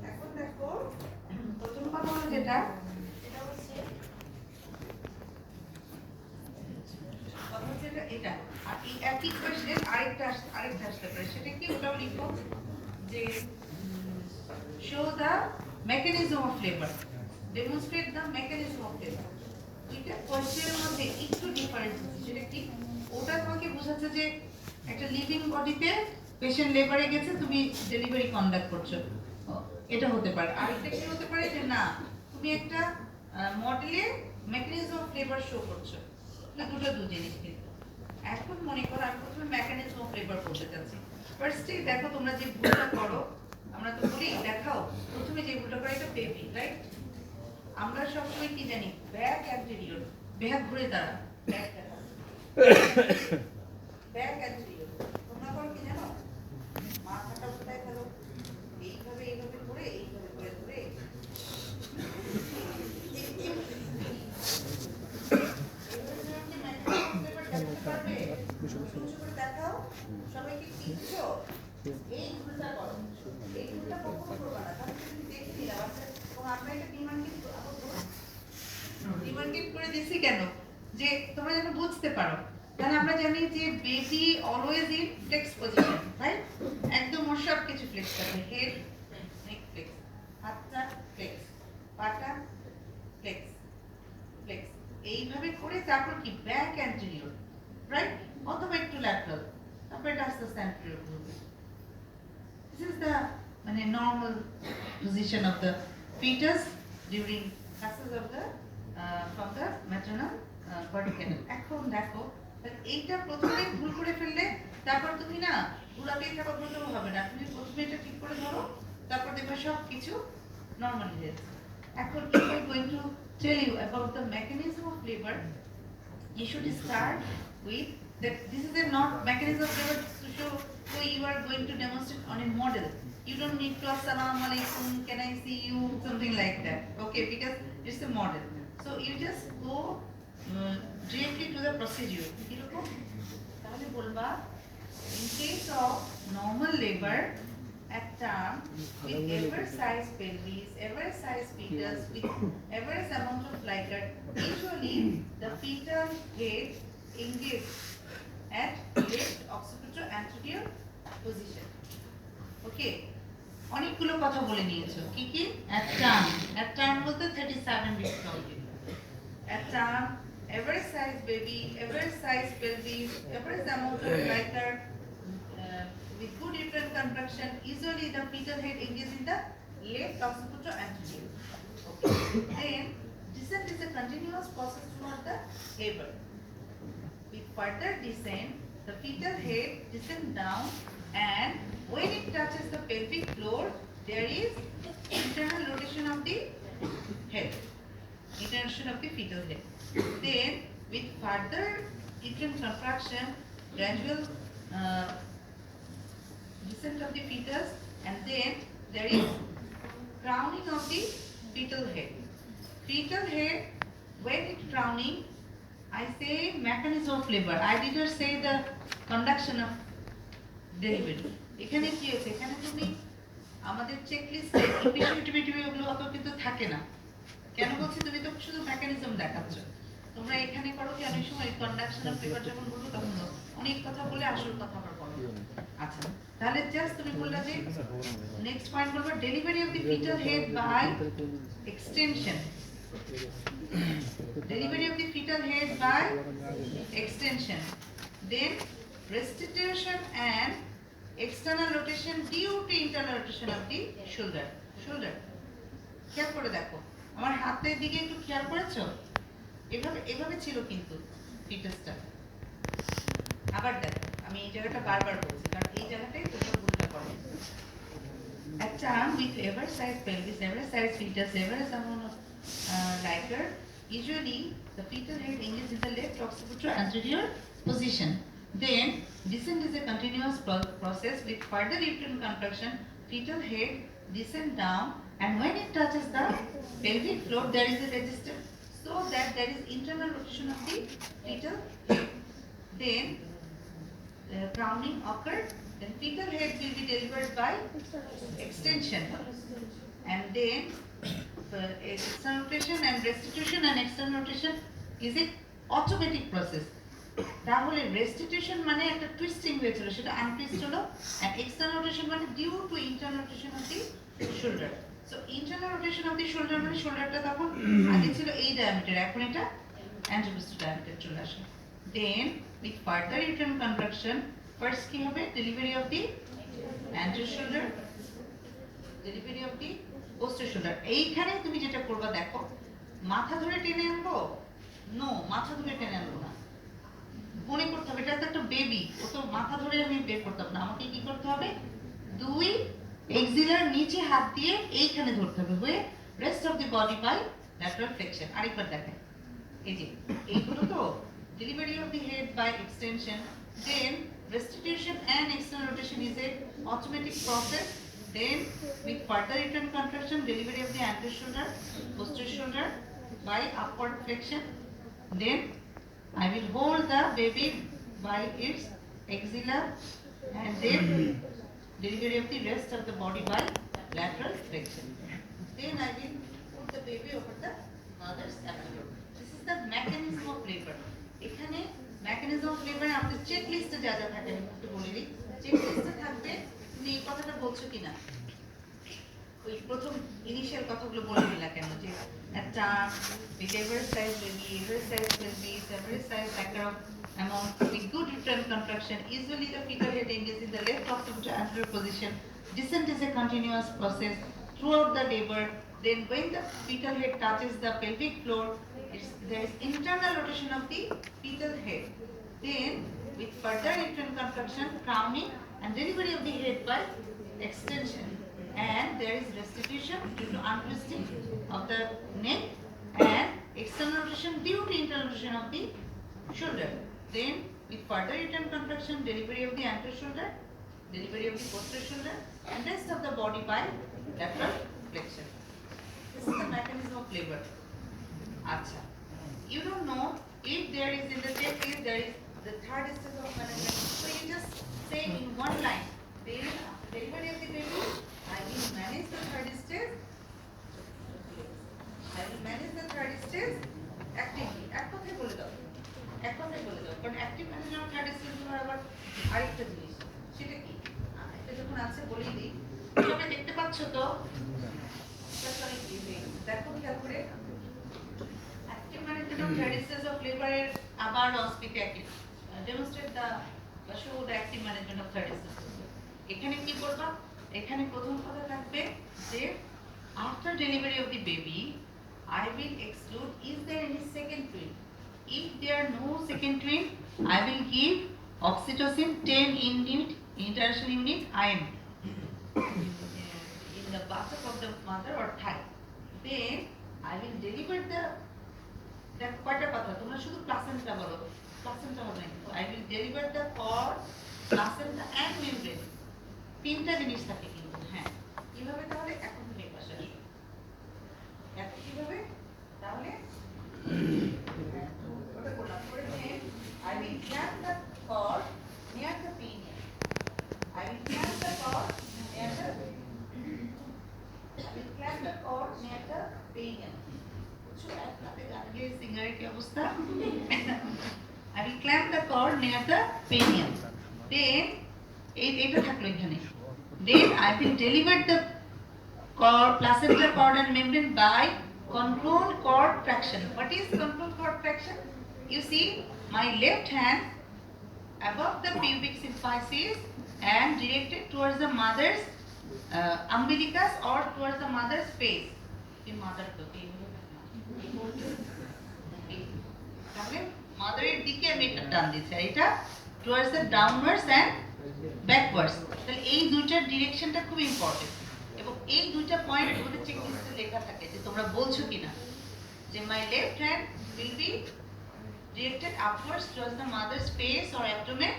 এখন দেখো প্রথম কথা হলো যেটা হচ্ছে এটা আর এই একই কোয়েশ্চেন আরেকটা আসতে পারে, সেটা কি? ওটাও লিখো যে show the mechanism of labor, demonstrate the mechanism of labor. এটা কোয়েশ্চেনের মধ্যে একটু ডিফারেন্স আছে, সেটা কি? ওটা তোমাকে বোঝাচ্ছে যে একটা লিভিং বডিতে পেশেন্ট লেবারে গেছে, তুমি ডেলিভারি কন্ডাক্ট করছো, এটা হতে পারে। আরেকটা কি হতে পারে যে না, তুমি একটা মডেলে মেকানিজম অফ লেবার শো করছো, না দুটো দু জিনিস কিন্তু। এখন মনে করো আমি প্রথমে মেকানিজম অফ লেবার করতে চাচ্ছি। ফার্স্টে দেখো তোমরা যে ভুলটা করো, আমরা তো বলি দেখাও, প্রথমে যে ভুলটা করে এটা বেবি, রাইট? আমরা সবসময় কি জানি, ব্যাক অ্যান্টেরিয়র, ব্যাক ঘুরে দাঁড়া, ব্যাক দেখা, ব্যাক অ্যান্টেরিয়র। তোমরা করো কি জানো, মাথাটা কোথায় ফেলো, এইভাবে এইভাবে করে এইভাবে করে ধরে দেখাও সবাইকে দিচ্ছো। এই ভুলটা করো, এই ভুলটা কখনো করবা না, কারণ তুমি দেখে নিলাম আমরা এটা ডিমান্ডেড করে দিছি কেন, যে তোমরা যেন বুঝতে পারো। তাহলে আমরা জানি যে baby always in flex position, right? একদম ওর সব কিছু ফ্লেক্স করবে, হেড নেক ফ্লেক্স, হাতটা ফ্লেক্স, পাটা ফ্লেক্স ফ্লেক্স, এইভাবে করে তারপর কি ব্যাক অ্যান্টেরিয়র, রাইট? অথবা একটু ল্যাটারাল, তারপর এটা আস্তে আস্তে অ্যান্টেরিয়র করবে। This is the মানে normal position of the fetus during passage of the from the maternal body canal. এখন দেখো এইটা প্রথমে ভুল করে ফেললে তারপর তুমি না পুরাতেই থাকা বললেও হবে না, তুমি প্রথমে এটা ঠিক করে ধরো, তারপর দেখবে সব কিছু নর্মালি যাচ্ছে। এখন if I'm going to tell you about the mechanism of labor, you should start with that. This is a not mechanism of labor to show, so you are going to demonstrate on a model. You don't need to assalamu alaikum, can I see you, something like that, okay? Because it's a model, so you just go directly to the procedure. কিরকম তাহলে বলবা, in case of normal labor, at term with ever size pelvis, ever size fetus, with ever amount of lighter, usually the fetal head engaged at left occipito-anterior position. Okay, অনেকগুলো কথা বলে নিয়েছো। কি কি? at term বলতে 37 weeks complete. At term, ever size baby, ever size pelvis, ever amount of lighter, with good uterine contraction, usually the fetal head engages in the left occipito-anterior. Okay. Then descent is a continuous process toward the labor. With further descent, the fetal head descends down, and when it touches the pelvic floor, there is internal rotation of the head, internal of the fetal head. Then, with further uterine contraction, gradual descent of the fetus, and then there is crowning of the fetal head. Fetal head, when it crowning, I say mechanism of labor. I did not say the conduction of delivery. এখানে কি হচ্ছে, এখানে তুমি আমাদের চেকলিস্টে ইপিসিটিভিটি ওগুলো অত কিন্তু থাকে না। কেন বলছি, তুমি তো শুধু মেকানিজম দেখাচ্ছ। তোমরা এখানে করো কি, অনেক সময় কন্ডাকশন অফ লেবার যখন বলবো তখন অনেক কথা বলে আসল কথা আবার বলো। আচ্ছা, তাহলে জাস্ট তুমি বললা যে নেক্সট পয়েন্ট বলবো, delivery of the fetal head by extension. Delivery of the fetal head by extension. Then restitution and external rotation due to internal rotation of the shoulder. Shoulder. খেয়াল করে দেখো, আমার হাতের দিকে একটু খেয়াল করেছো? এভাবে এভাবে ছিল কিন্তু ফিটাসটা। আবার দেখো, আমি এই জায়গাটা বারবার বলছি কারণ এই জায়গাটাই তোমরা ভুলটা করো। At term with ever size pelvis, ever size fetus, ever amount of lighter, usually the fetal head engages in the left occipito-anterior position. Then descent is a continuous process with further uterine contraction. Fetal head descend down, and when it touches the pelvic floor, there is a resistance, so that there is internal rotation of the fetal head. Then crowning occurred, then fetal head will be delivered by extension, and then external rotation and restitution and external rotation is a automatic process. তাহলে restitution মানে একটা twisting হয়েছিল, সেটা untwist হলো, and external rotation মানে due to internal rotation of the shoulder. So internal rotation of the shoulder মানে shoulderটা তখন আগে ছিল এই diameter, এখন এটা anteroposterior diameter চলে আসে. Then with further uterine contraction, first কি হবে? Delivery of the anterior shoulder, delivery of the posterior shoulder. এইখানে তুমি যেটা করবা দেখো, মাথা ধরে টেনে আনবো? নো, মাথা ধরে টেনে আনবো না। মনে করতে হবে এটা তো একটা বেবি, ও তো মাথা ধরে আমি বের করতে হবে না। আমাকে কি করতে হবে? দুই এক্সিলার নিচে হাত দিয়ে এইখানে ধরতে হবে, হয়ে rest of the body by lateral flexion. আরেকবার দেখেন, এই যে এইগুলো তো delivery of the head by extension, then restitution and external rotation is a automatic process, then with further uterine contraction, delivery of the anterior shoulder, posterior shoulder by upward flexion, then I will hold the baby by its axilla, and then delivery of the rest of the body by lateral flexion. Then I will put the baby over the mother's abdomen. This is the mechanism of labor. এখানে mechanism of labor আমাদের check লিস্টে যা যা থাকে আমি একটু বলে দিই। চেক লিস্টে থাকবে, তুমি এই কথাটা বলছো কিনা, ওই প্রথম ইনিশিয়াল কথাগুলো বলে দিলা কেন, যে একটা every size baby, every size will be every size factor of amount with good uterine contraction. Usually the fetal head engages in the left occipital anterior position. Descent is a continuous process throughout the labor. Then when the fetal head touches the pelvic floor, there is internal rotation of the fetal head. Then with further uterine contraction, crowning and delivery of the head by extension. And there is restitution due to untwisting of the neck and external rotation due to internal rotation of the shoulder. Then with further uterine contraction, delivery of the anterior shoulder, delivery of the posterior shoulder, and rest of the body by lateral flexion. This is the mechanism of labor. Acha. You don't know if there is in the checklist there is the third stage of management. So you just say in one line, then delivery of the baby, I will manage the third stage. I will manage the third stage actively. এক কথায় বলে দাও, এক কথায় বলে দাও, কারণ active management third stage হলো আবার আরেকটা জিনিস। সেটা কি? এটা যখন আছে বলেই দিই। তোমরা দেখতে পাচ্ছ তো? দেখো খেয়াল করে, active management of third stage of labour এর আবার অস্পিক active demonstrate the show the active management of third stage. এখানে কি করবা? এখানে প্রথম কথা থাকবে যে after delivery of the baby, I will exclude is there any second twin. If there are no second twin, I will give oxytocin 10 unit international unit IM in the buttock of the mother or thigh. Then I will deliver the কয়টা কথা তোমরা শুধু placenta বলো, placenta হবে না। I will deliver the cord, placenta and membrane, তিনটা জিনিস থাকে কিন্তু। হ্যাঁ, কিভাবে তাহলে এখন তুমি পাশে আসো, এখন কিভাবে তাহলে ওটা করলাম করে নিয়ে I will clamp the cord near the perineum. I will clamp the cord near the perineum. So আপনাদের আগে সিঙ্গারের কি অবস্থা? I will clamp the cord near the perineum. Then এইটা থাকলো এখানে। Then I will deliver the cord, placenta, cord and membrane by controlled cord traction. What is controlled cord traction? You see my left hand above the pubic symphysis and directed towards the mother's umbilicus or towards the mother's face. The mother to তাহলে মাদারের দিকে আমি এটা টান দিচ্ছি, আর এটা towards the downwards and backwards. তাহলে এই দুইটার ডিরেকশনটা খুব ইম্পর্টেন্ট, এবং এই দুইটা পয়েন্ট আমাদের চেক লিস্টে লেখা থাকে যে তোমরা বলছো কিনা যে my left hand will be directed upwards towards the mother's face or abdomen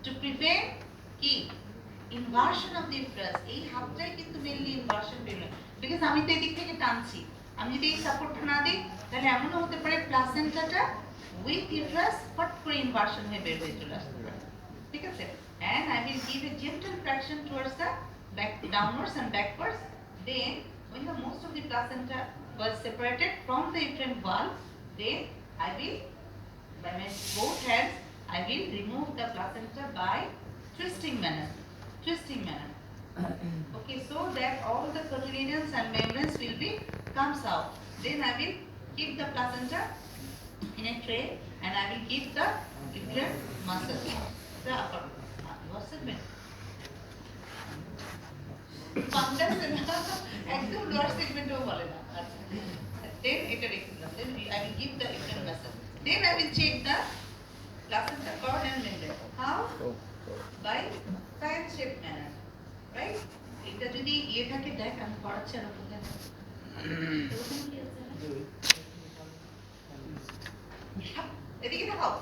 to prevent কি inversion of the uterus. এই হাতটাই কিন্তু মেইনলি ইনভার্সন বেরোয়, বিকজ আমি তো এদিক থেকে টানছি। আমি যদি এই সাপোর্টটা না দিই তাহলে এমনও হতে পারে প্লাসেন্টাটা উইথ ইউট্রাস ফট করে ইনভার্সন হয়ে বের হয়ে চলে আসতে পারে। ঠিক আছে, and I will give a gentle traction towards the back, downwards and backwards. Then when the most of the placenta was separated from the uterine wall, then I will, by my both hands, I will remove the placenta by twisting manner. Okay, so that all the cotyledons and membranes will be comes out. Then I will keep the placenta in a tray and I will keep the uterine muscle. The upper segment. Fundus একদম lower segment ও বলে না। Then এটা রেখে দিলাম। Then I will keep the uterine muscle. Then I will check the placenta cord and membrane. How? By fan shaped manner. Right? এটা যদি ইয়ে থাকে দেখ আমি পড়াচ্ছি আর ওখানে এদিকে দেখাও,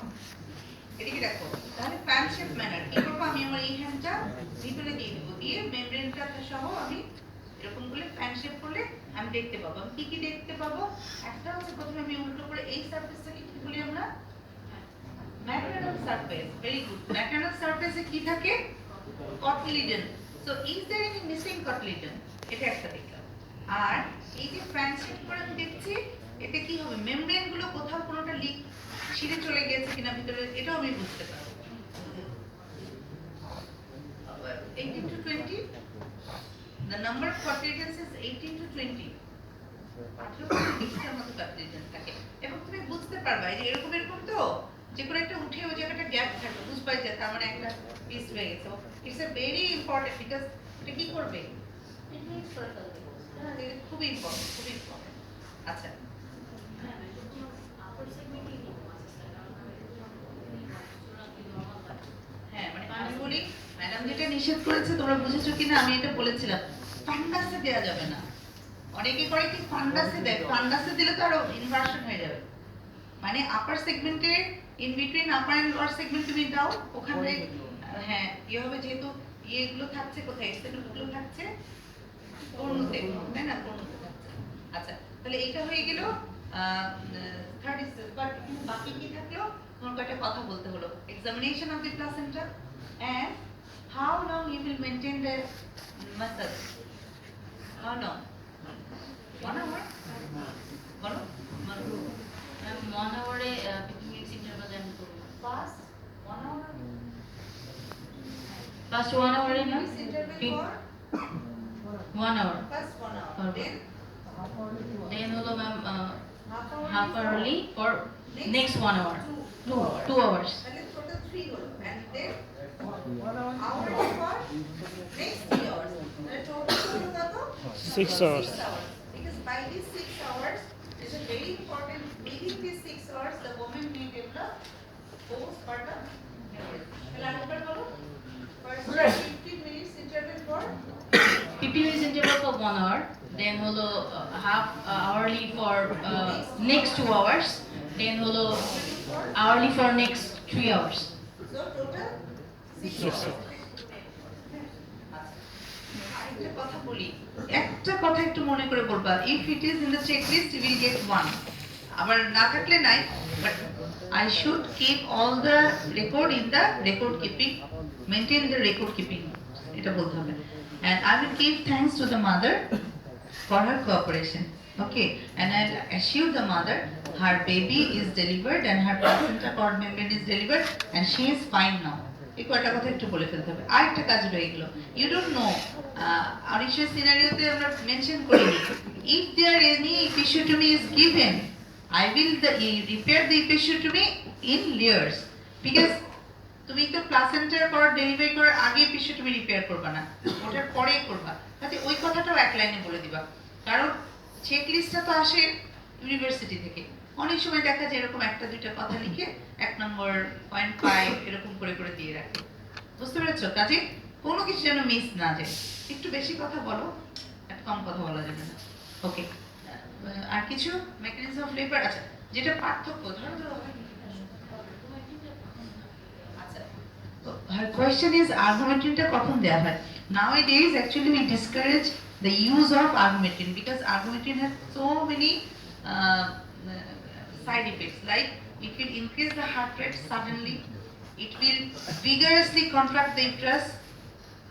এদিকে দেখো, তাহলে ফ্যান শেপ ম্যানার কি করবো, আমি আমার এই হ্যান্ডটা ভিতরে দিয়ে দেবো, দিয়ে মেমব্রেনটা সহ আমি এরকম করে ফ্যান শেপ করলে আমি দেখতে পাবো। আমি কি কি দেখতে পাবো, একটা হচ্ছে প্রথমে আমি উল্টো করে এই সারফেসটাকে কি বলি আমরা, maternal surface. Very good. Maternal সারফেসে কি থাকে, cotyledon. So is there any missing cotyledon, এটা একটা দেখলাম। আর এই যে ফ্যান শেপ করে আমি দেখছি এতে কি হবে, মেমব্রেন গুলো কোথাও কোনোটা লিক ছিঁড়ে চলে গেছে কিনা ভিতরে, এটাও আমি বুঝতে পারবো। 18 to 20, the number of cotyledons is 18 to 20. মতো cotyledon থাকে এবং তুমি বুঝতে পারবা এই যে এরকম এরকম তো যে কোনো একটা উঠে ওই জায়গাটা গ্যাপ থাকে, বুঝতে পারবে তার মানে একটা পিস হয়ে গেছে। It's a very important because এটা কি করবে, খুব ইম্পর্টেন্ট, খুব ইম্পর্টেন্ট। আচ্ছা, হ্যাঁ মানে আমি বলি ম্যাডাম যেটা নিষেধ করেছে তোমরা বুঝেছো কিনা, আমি এটা বলেছিলাম ফান্ডাসে দেওয়া যাবে না। অনেকে করে কি ফান্ডাসে দেয়, ফান্ডাসে দিলে তো আরো ইনভার্সন হয়ে যাবে। মানে আপার সেগমেন্টে in between upper and lower segment তুমি দাও, ওখানে হ্যাঁ ইয়ে হবে, যেহেতু ইয়েগুলো থাকছে কোথায়, এক্সটেন্ডগুলো থাকছে কোণতে, তাই না, কোণতে থাকছে। আচ্ছা, তাহলে এটা হয়ে গেল 30 বাট বাকি কি থাকলো, তোমাকে একটা কথা বলতে হলো, examination of the placenta and how long you will maintain the muscle, how long, 1 hour, বলো 1 hour এ 15 minutes interval আমি করব। fast 1 hour, First 1 hour এ না, interval for 1 hour, first 1 hour, then হলো ma'am half half hourly for next 1 hour, 2 hours, তাহলে total 3 হলো, and then hour for next 3 hours, তাহলে total হলো কত, 6 hours. 6 hours, because by these 6 hours is a very important, within these 6 hours the woman may develop postpartum hemorrhage. তাহলে আরেকবার বলো, first 15 minutes interval for 15 minutes interval for 1 hour, then হলো half hourly for next 2 hours, then হলো hourly for next 3 hours. so total 6 hours. আরেকটা কথা বলি, একটা কথা একটু মনে করে বলবা, if it is in the checklist you will get 1, আবার না থাকলে নাই, but I should keep all the record in the record keeping, maintain the record keeping, এটা বলতে হবে, and I will give thanks to the mother for her cooperation, okay, and I assure the mother her baby is delivered and her placenta cord membrane is delivered and she is fine now. এই কয়টা কথা একটু বলে ফেলতে হবে। আর একটা কাজ রয়ে গেল, ইউ ডোন্ট নো, অরিশিয়া সিনারিওতে আমরা মেনশন করি, if there any episiotomy is given I will repair the episiotomy in layers, because তুমি তো প্লাসেন্টার কর্ড ডেলিভারি করার আগে এপিsiotomy রিপেয়ার করবা না, ওটার পরেই করবা। তাতে ওই কথাটাও এক লাইনে বলে দিবা, কারণ চেক লিস্টটা তো আসে ইউনিভার্সিটি থেকে, অনেক সময় দেখা যায় এরকম একটা দুইটা কথা লিখে 1 নম্বর 0.5 এরকম করে করে দিয়ে রাখে, বুঝতে পেরেছো? কাজে কোনো কিছু যেন মিস না যায়, একটু বেশি কথা বলো, একটু কম কথা বলা যাবে না, ওকে। আর কিছু মেকানিজম অফ লেবার, আচ্ছা যেটা পার্থক্য, ধরো আচ্ছা, তো her question is argumentinটা কখন দেয়া হয়? Nowadays actually we discourage the use of argumentin because argumentin has so many side effects, like it will increase the heart rate suddenly, It will vigorously contract the uterus.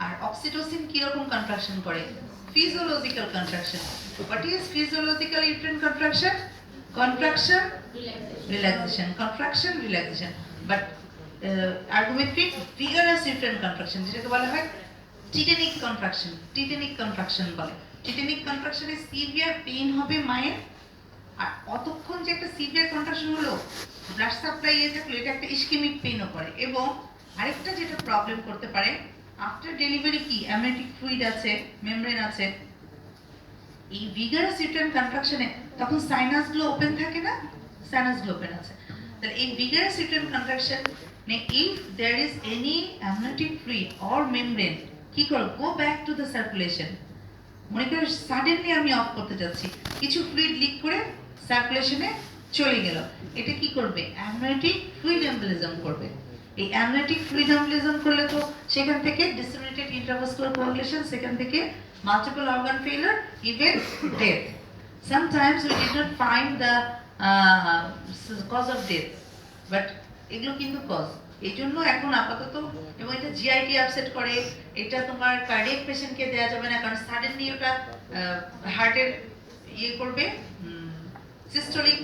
আর oxytocin কি রকম contraction করে? Physiological contraction. What is physiological uterine contraction? Contraction, relaxation. Contraction, relaxation. But argumentary vigorous uterine contraction যেটাকে বলা হয় টিটেনিক contraction. টিটেনিক contraction বলে। টিটেনিক কন্ট্রাকশনে severe pain হবে মায়ের, আর অতক্ষণ যে একটা সিভিয়ার কন্ট্রাকশন হলো, ব্লাড সাপ্লাই এ থাকলো, এটা একটা ইসকেমিক পেইনও করে। এবং আরেকটা যেটা প্রবলেম করতে পারে, আফটার ডেলিভারি কি অ্যামনিওটিক ফ্লুইড আছে, মেমব্রেন আছে, এই ভিগারাস ইউটেরাইন কন্ট্রাকশনে তখন সাইনাসগুলো ওপেন থাকে না, সাইনাসগুলো ওপেন আছে। তাহলে এই ভিগারাস ইউটেরাইন কন্ট্রাকশন নে if there is any amniotic fluid or membrane, কি করো, go back to the circulation. মনে করো সাডেনলি আমি অফ করতে যাচ্ছি, কিছু ফ্লুইড লিক করে সার্কুলেশনে চলে গেল, এটা কি করবে? অ্যামনিওটিক ফ্লুইড এম্বলিজম করবে। এই অ্যামনিওটিক ফ্লুইড এম্বলিজম করলে তো সেখান থেকে ডিসেমিনেটেড ইন্ট্রাভাস্কুলার কোয়াগুলেশন, সেখান থেকে multiple organ failure, even death. Sometimes we did not find the cause of death, but এগুলো কিন্তু কজ। এই জন্য এখন আপাতত, এবং এটা জিআইটি আপসেট করে, এটা তোমার কার্ডিয়াক পেশেন্টকে দেওয়া যাবে না, কারণ সাডেনলি ওটা হার্টের ইয়ে করবে, সিস্টোলিক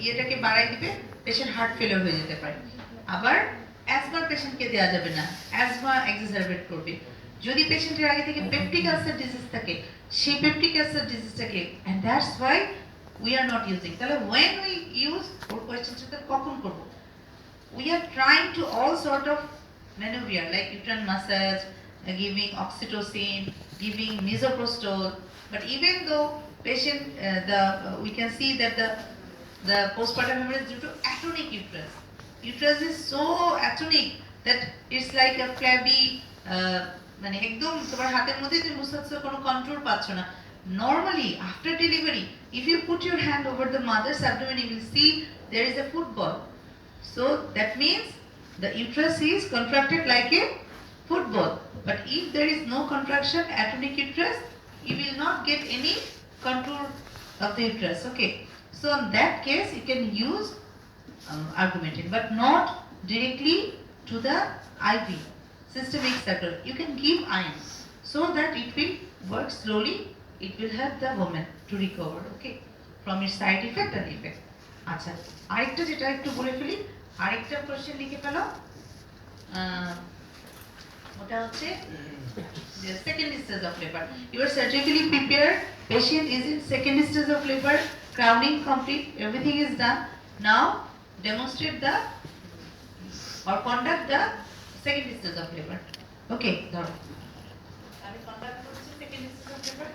ইয়েটাকে বাড়াই দিবে, পেশেন্ট হার্ট ফেলিওর হয়ে যেতে পারে। আবার অ্যাজমার পেশেন্টকে দেওয়া যাবে না, অ্যাজমা এক্সাজারবেট করবে। যদি পেশেন্টের আগে থেকে পেপটিক আলসার ডিজিজ থাকে, সেই পেপটিক আলসার ডিজিজটাকে, and that's why we are not using. তাহলে when we use, ওর কোয়েশ্চেনটা কখন করব? We are trying to all sort of maneuver like uterine massage, giving oxytocin, giving misoprostol, but even though patient we can see that the postpartum hemorrhage due to atonic uterus. Uterus is so atonic that it's like a flabby, মানে একদম তোমার হাতের মধ্যে তুমি বুঝতে পারছো কোনো control পাচ্ছ না। Normally after delivery, if you put your hand over the mother's abdomen, you will see there is a football. So that means the uterus is contracted like a football. But if there is no contraction, atonic uterus, you will not get any contour of the uterus. Okay. So in that case, you can use argumentin, but not directly to the IV. Systemic circle. You can give iron so that it will work slowly. It will help the woman to recover, okay, from its side effect and effect. আচ্ছা, আরেকটা যেটা একটু বলে ফেলি, আরেকটা question লিখে ফেলো, ওটা হচ্ছে the second stage of labor. You are surgically prepared, patient is in second stage of labor, crowning complete, everything is done. Now demonstrate the or conduct the second stage of labor. Okay, ধরো আমি conduct করছি second stage of labor।